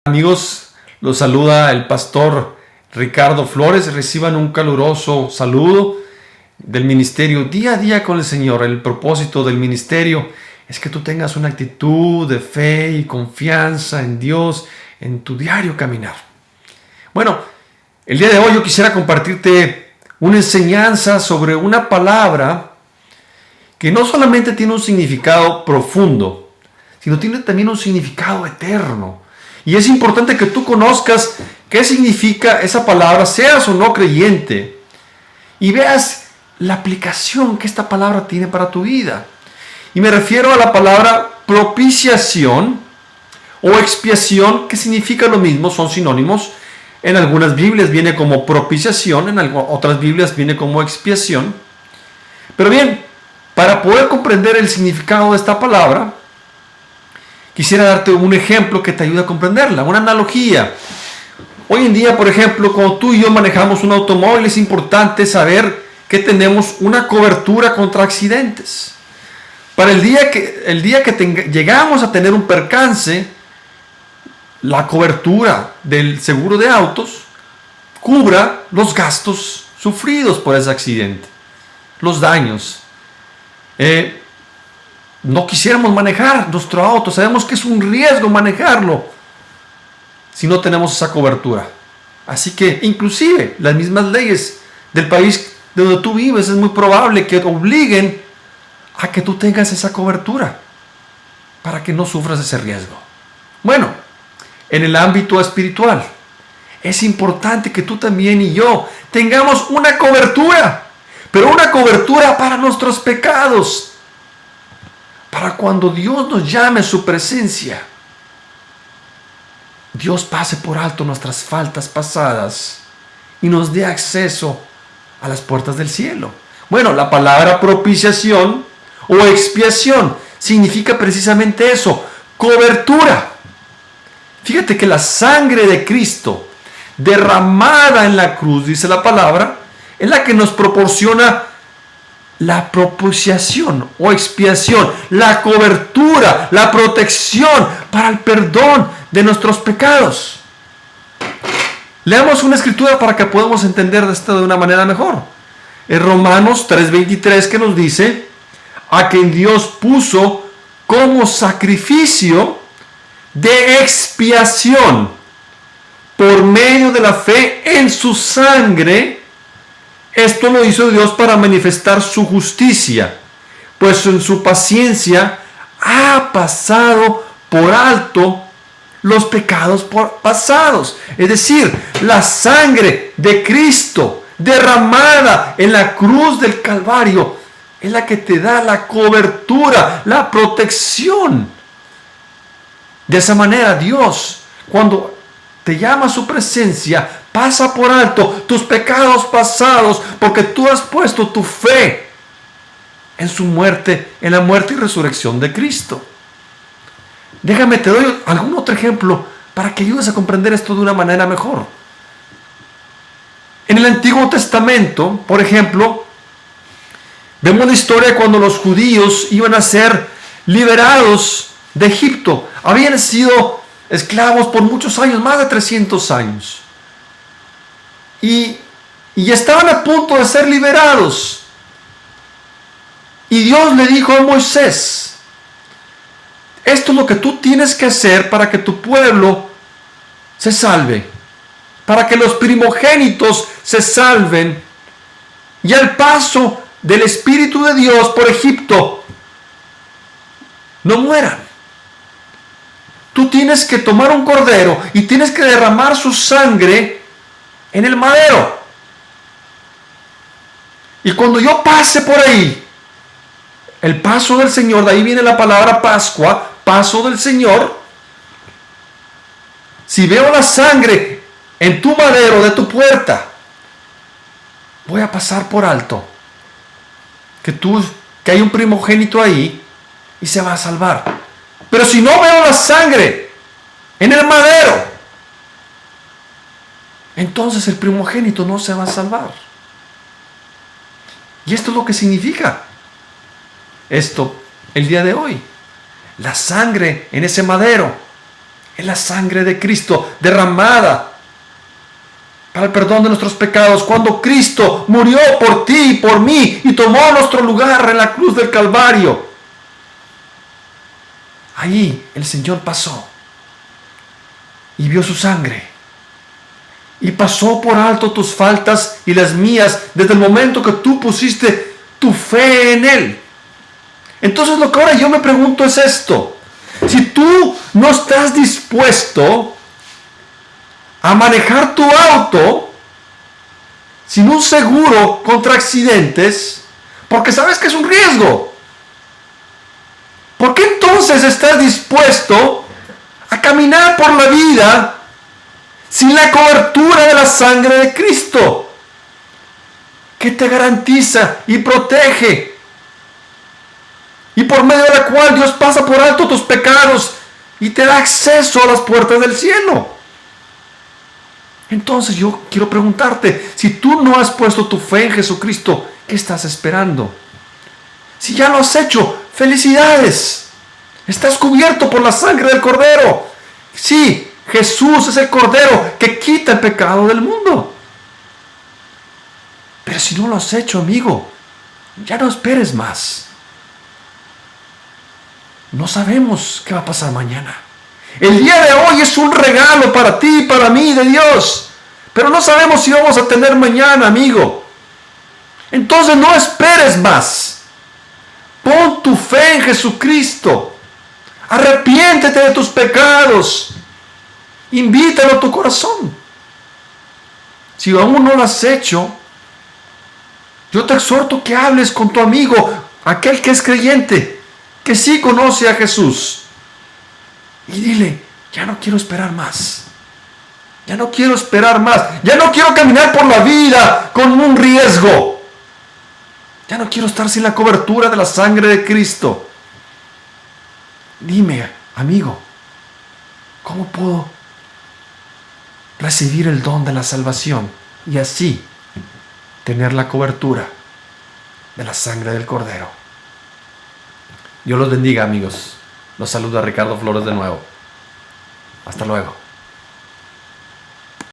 Amigos, los saluda el pastor Ricardo Flores. Reciban un caluroso saludo del ministerio Día a Día con el Señor. El propósito del ministerio es que tú tengas una actitud de fe y confianza en Dios en tu diario caminar. Bueno, el día de hoy yo quisiera compartirte una enseñanza sobre una palabra que no solamente tiene un significado profundo, sino tiene también un significado eterno. Y es importante que tú conozcas qué significa esa palabra, seas o no creyente, y veas la aplicación que esta palabra tiene para tu vida. Y me refiero a la palabra propiciación o expiación, que significa lo mismo, son sinónimos. En algunas Biblias viene como propiciación, en otras Biblias viene como expiación. Pero bien, para poder comprender el significado de esta palabra, quisiera darte un ejemplo que te ayude a comprenderla, una analogía. Hoy en día, por ejemplo, cuando tú y yo manejamos un automóvil, es importante saber que tenemos una cobertura contra accidentes. Para el día que llegamos a tener un percance, la cobertura del seguro de autos cubra los gastos sufridos por ese accidente, los daños. No quisiéramos manejar nuestro auto, sabemos que es un riesgo manejarlo si no tenemos esa cobertura. Así que inclusive las mismas leyes del país donde tú vives es muy probable que obliguen a que tú tengas esa cobertura para que no sufras ese riesgo. Bueno, en el ámbito espiritual es importante que tú también y yo tengamos una cobertura, pero una cobertura para nuestros pecados. Para cuando Dios nos llame a su presencia, Dios pase por alto nuestras faltas pasadas y nos dé acceso a las puertas del cielo. Bueno, la palabra propiciación o expiación significa precisamente eso, cobertura. Fíjate que la sangre de Cristo derramada en la cruz, dice la palabra, es la que nos proporciona la propiciación o expiación, la cobertura, la protección para el perdón de nuestros pecados. Leamos una escritura para que podamos entender esto de una manera mejor. En Romanos 3:23, que nos dice: a quien Dios puso como sacrificio de expiación por medio de la fe en su sangre. Esto lo hizo Dios para manifestar su justicia, pues en su paciencia ha pasado por alto los pecados pasados. Es decir, la sangre de Cristo derramada en la cruz del Calvario es la que te da la cobertura, la protección. De esa manera Dios, cuando te llama a su presencia, pasa por alto tus pecados pasados, porque tú has puesto tu fe en su muerte, en la muerte y resurrección de Cristo. Déjame, te doy algún otro ejemplo para que ayudes a comprender esto de una manera mejor. En el Antiguo Testamento, por ejemplo, vemos la historia cuando los judíos iban a ser liberados de Egipto. Habían sido esclavos por muchos años, más de 300 años. Y estaban a punto de ser liberados. Y Dios le dijo a Moisés: esto es lo que tú tienes que hacer para que tu pueblo se salve, para que los primogénitos se salven, y al paso del Espíritu de Dios por Egipto no mueran. Tú tienes que tomar un cordero y tienes que derramar su sangre en el madero. Y cuando yo pase por ahí, el paso del Señor, de ahí viene la palabra Pascua, paso del Señor. Si veo la sangre en tu madero de tu puerta, voy a pasar por alto que hay un primogénito ahí y se va a salvar. Pero si no veo la sangre en el madero, entonces el primogénito no se va a salvar. Y esto es lo que significa esto el día de hoy. La sangre en ese madero Es la sangre de Cristo derramada para el perdón de nuestros pecados. Cuando Cristo murió por ti y por mí y tomó nuestro lugar en la cruz del Calvario, ahí el Señor pasó y vio su sangre y pasó por alto tus faltas y las mías desde el momento que tú pusiste tu fe en Él. Entonces lo que ahora yo me pregunto es esto: si tú no estás dispuesto a manejar tu auto sin un seguro contra accidentes, porque sabes que es un riesgo, ¿por qué entonces estás dispuesto a caminar por la vida sin la cobertura de la sangre de Cristo, que te garantiza y protege, y por medio de la cual Dios pasa por alto tus pecados y te da acceso a las puertas del cielo? Entonces yo quiero preguntarte, si tú no has puesto tu fe en Jesucristo, ¿qué estás esperando? Si ya lo has hecho, ¡felicidades! Estás cubierto por la sangre del Cordero. Sí, Jesús es el Cordero que quita el pecado del mundo. Pero si no lo has hecho, amigo, ya no esperes más. No sabemos qué va a pasar mañana. El día de hoy es un regalo para ti y para mí de Dios, pero no sabemos si vamos a tener mañana, amigo. Entonces no esperes más. Pon tu fe en Jesucristo. Arrepiéntete de tus pecados. Invítalo a tu corazón. Si aún no lo has hecho, yo te exhorto que hables con tu amigo, aquel que es creyente, que sí conoce a Jesús, y dile: ya no quiero esperar más. Ya no quiero esperar más. Ya no quiero caminar por la vida con un riesgo. Ya no quiero estar sin la cobertura de la sangre de Cristo. Dime, amigo, ¿cómo puedo recibir el don de la salvación y así tener la cobertura de la sangre del Cordero? Dios los bendiga, amigos. Los saluda Ricardo Flores de nuevo. Hasta luego.